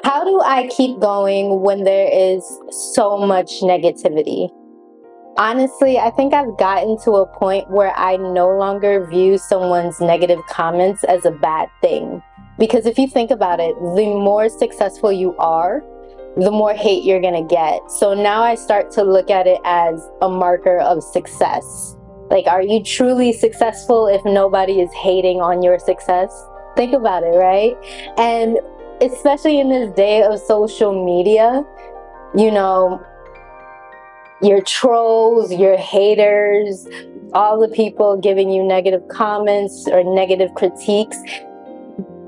How do I keep going when there is so much negativity? Honestly, I think I've gotten to a point where I no longer view someone's negative comments as a bad thing. Because if you think about it, the more successful you are, the more hate you're gonna get. So now I start to look at it as a marker of success. Like, are you truly successful if nobody is hating on your success? Think about it, right? And especially in this day of social media, you know, your trolls, your haters, all the people giving you negative comments or negative critiques,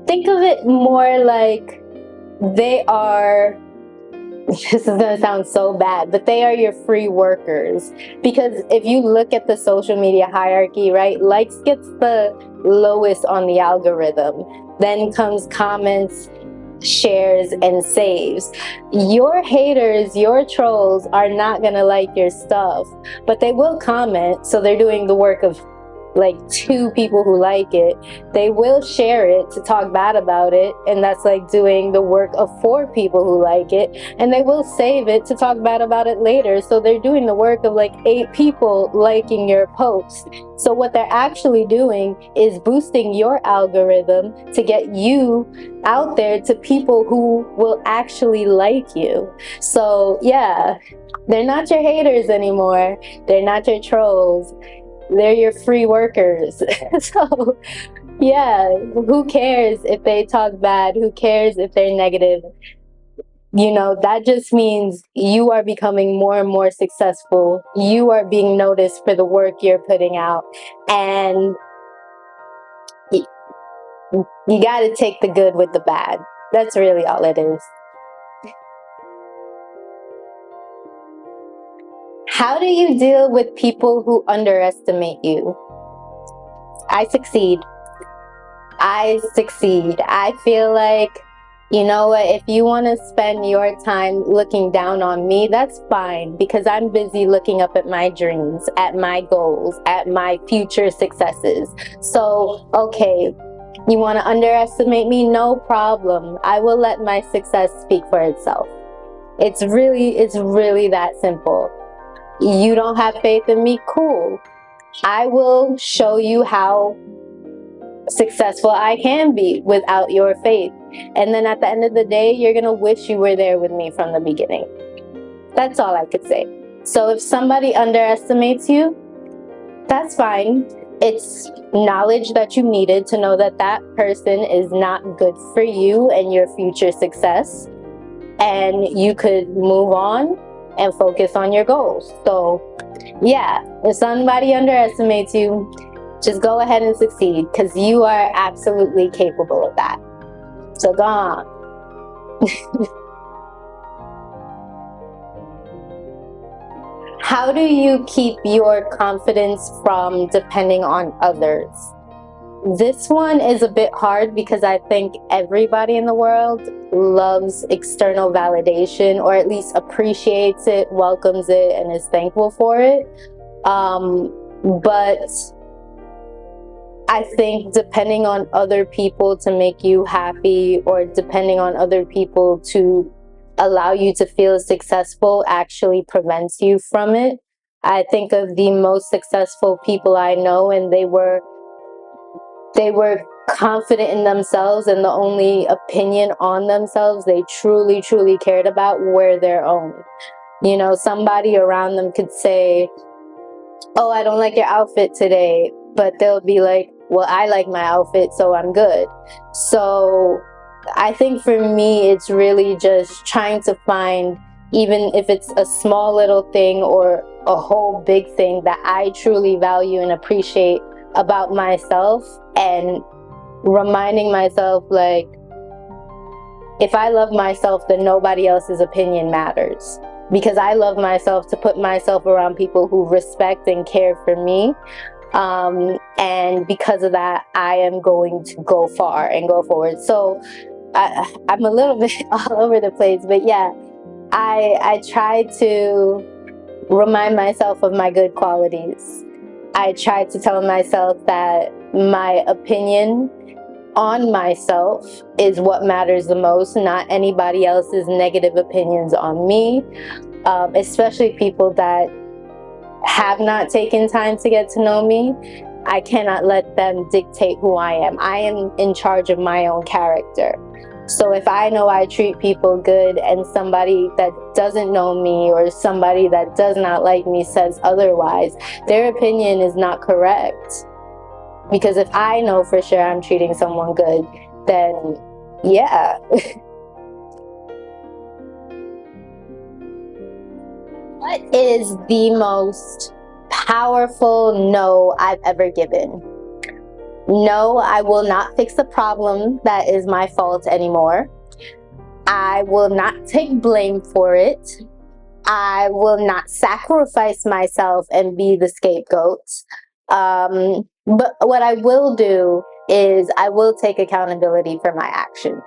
think of it more like they are, this is gonna sound so bad, but they are your free workers. Because if you look at the social media hierarchy, right, likes gets the lowest on the algorithm. Then comes comments, shares, and saves. Your haters, your trolls are not gonna like your stuff, but they will comment, so they're doing the work of like 2 people who like it. They will share it to talk bad about it, and that's like doing the work of 4 people who like it, and they will save it to talk bad about it later, so they're doing the work of like 8 people liking your post. So what they're actually doing is boosting your algorithm to get you out there to people who will actually like you. So yeah, they're not your haters anymore. They're not your trolls. They're your free workers. So yeah, who cares if they talk bad? Who cares if they're negative? You know, that just means you are becoming more and more successful. You are being noticed for the work you're putting out. And you got to take the good with the bad. That's really all it is. How do you deal with people who underestimate you? I succeed. I feel like, you know what, if you want to spend your time looking down on me, that's fine, because I'm busy looking up at my dreams, at my goals, at my future successes. So, okay, you want to underestimate me? No problem. I will let my success speak for itself. It's really that simple. You don't have faith in me? Cool. I will show you how successful I can be without your faith. And then at the end of the day, you're going to wish you were there with me from the beginning. That's all I could say. So if somebody underestimates you, that's fine. It's knowledge that you needed to know that that person is not good for you and your future success. And you could move on and focus on your goals. So yeah, if somebody underestimates you, just go ahead and succeed, because you are absolutely capable of that. So go on. How do you keep your confidence from depending on others? This one is a bit hard because I think everybody in the world loves external validation, or at least appreciates it, welcomes it, and is thankful for it. But I think depending on other people to make you happy, or depending on other people to allow you to feel successful, actually prevents you from it. I think of the most successful people I know, and they were confident in themselves, and the only opinion on themselves they truly cared about were their own. You know, somebody around them could say, oh, I don't like your outfit today, but they'll be like, well, I like my outfit, so I'm good. So I think for me, it's really just trying to find, even if it's a small little thing or a whole big thing, that I truly value and appreciate about myself, and reminding myself, like, if I love myself, then nobody else's opinion matters, because I love myself to put myself around people who respect and care for me. And because of that, I am going to go far and go forward. So I'm a little bit all over the place, but yeah, I try to remind myself of my good qualities. I try to tell myself that my opinion on myself is what matters the most, not anybody else's negative opinions on me, especially people that have not taken time to get to know me. I cannot let them dictate who I am. I am in charge of my own character. So if I know I treat people good and somebody that doesn't know me or somebody that does not like me says otherwise, their opinion is not correct. Because if I know for sure I'm treating someone good, then yeah. What is the most powerful no I've ever given? No, I will not fix the problem that is my fault anymore. I will not take blame for it. I will not sacrifice myself and be the scapegoat. But what I will do is I will take accountability for my actions.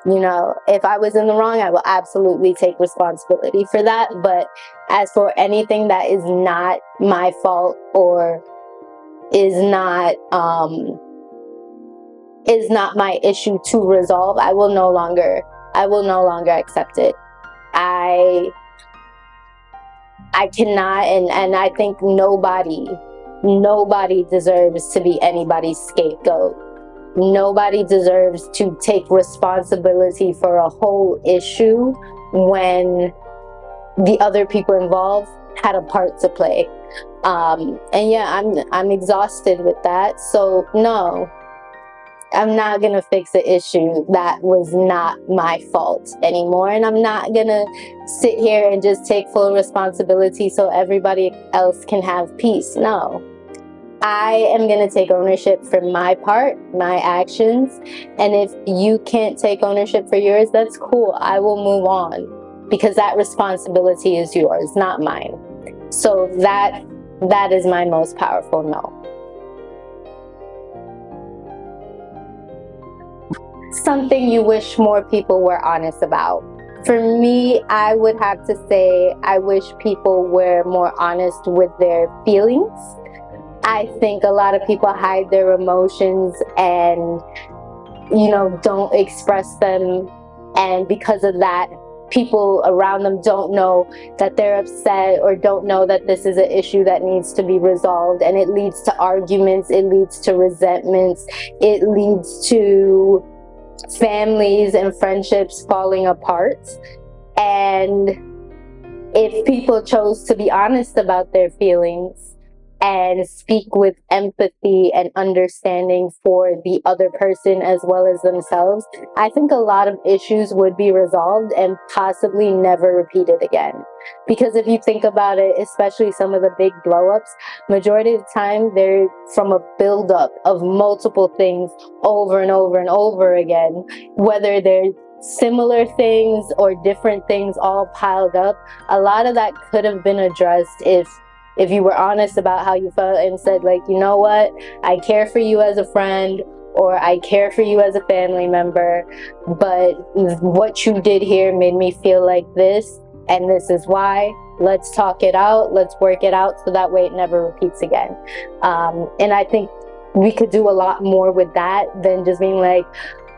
You know, if I was in the wrong, I will absolutely take responsibility for that. But as for anything that is not my fault or is not my issue to resolve, I will no longer accept it. I cannot, and I think nobody deserves to be anybody's scapegoat. Nobody deserves to take responsibility for a whole issue when the other people involved had a part to play. And yeah, I'm exhausted with that. So no, I'm not gonna fix an issue that was not my fault anymore. And I'm not gonna sit here and just take full responsibility so everybody else can have peace. No. I am going to take ownership for my part, my actions, and if you can't take ownership for yours, that's cool. I will move on because that responsibility is yours, not mine. So that is my most powerful no. Something you wish more people were honest about. For me, I would have to say I wish people were more honest with their feelings. I think a lot of people hide their emotions and, you know, don't express them. And because of that, people around them don't know that they're upset or don't know that this is an issue that needs to be resolved. And it leads to arguments, it leads to resentments, it leads to families and friendships falling apart. And if people chose to be honest about their feelings and speak with empathy and understanding for the other person as well as themselves, I think a lot of issues would be resolved and possibly never repeated again. Because if you think about it, especially some of the big blow-ups, majority of the time they're from a buildup of multiple things over and over and over again, whether they're similar things or different things all piled up. A lot of that could have been addressed if you were honest about how you felt and said, like, you know what, I care for you as a friend, or I care for you as a family member, but what you did here made me feel like this, and this is why. Let's talk it out, let's work it out so that way it never repeats again. And I think we could do a lot more with that than just being like,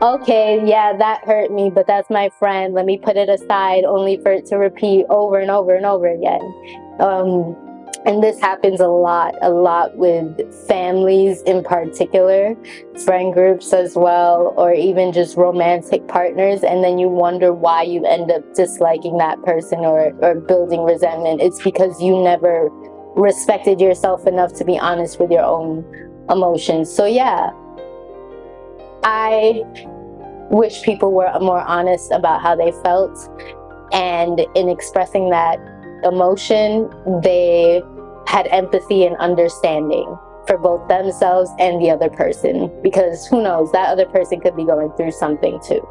okay, yeah, that hurt me, but that's my friend, let me put it aside only for it to repeat over and over and over again. And this happens a lot with families in particular, friend groups as well, or even just romantic partners. And then you wonder why you end up disliking that person or building resentment. It's because you never respected yourself enough to be honest with your own emotions. So yeah, I wish people were more honest about how they felt. And in expressing that emotion, they had empathy and understanding for both themselves and the other person, because who knows, that other person could be going through something too.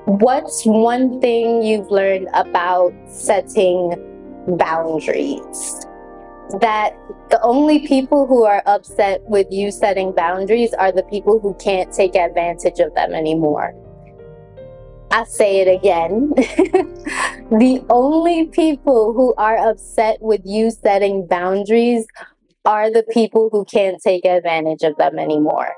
What's one thing you've learned about setting boundaries? That the only people who are upset with you setting boundaries are the people who can't take advantage of them anymore. I say it again. The only people who are upset with you setting boundaries are the people who can't take advantage of them anymore.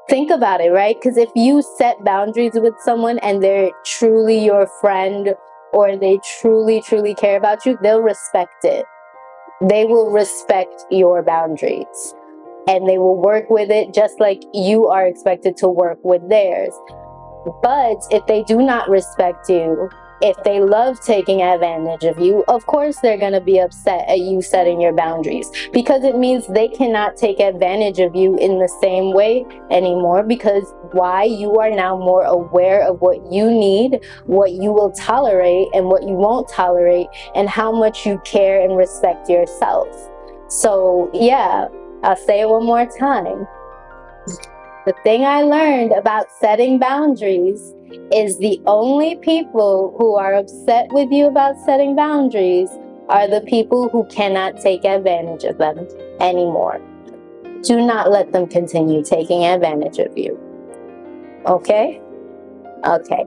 Think about it, right? Because if you set boundaries with someone and they're truly your friend or they truly, truly care about you, they'll respect it. They will respect your boundaries and they will work with it just like you are expected to work with theirs. But if they do not respect you, if they love taking advantage of you, of course they're going to be upset at you setting your boundaries, because it means they cannot take advantage of you in the same way anymore. Because why? You are now more aware of what you need, what you will tolerate and what you won't tolerate, and how much you care and respect yourself. So yeah, I'll say it one more time. The thing I learned about setting boundaries is the only people who are upset with you about setting boundaries are the people who cannot take advantage of them anymore. Do not let them continue taking advantage of you. Okay? Okay.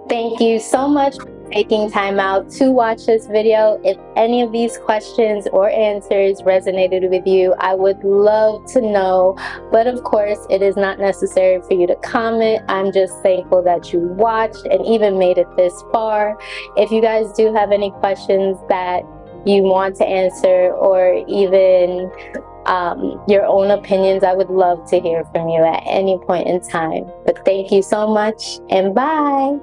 Thank you so much for taking time out to watch this video. If any of these questions or answers resonated with you, I would love to know. But of course, it is not necessary for you to comment. I'm just thankful that you watched and even made it this far. If you guys do have any questions that you want to answer, or even your own opinions, I would love to hear from you at any point in time. But thank you so much, and bye.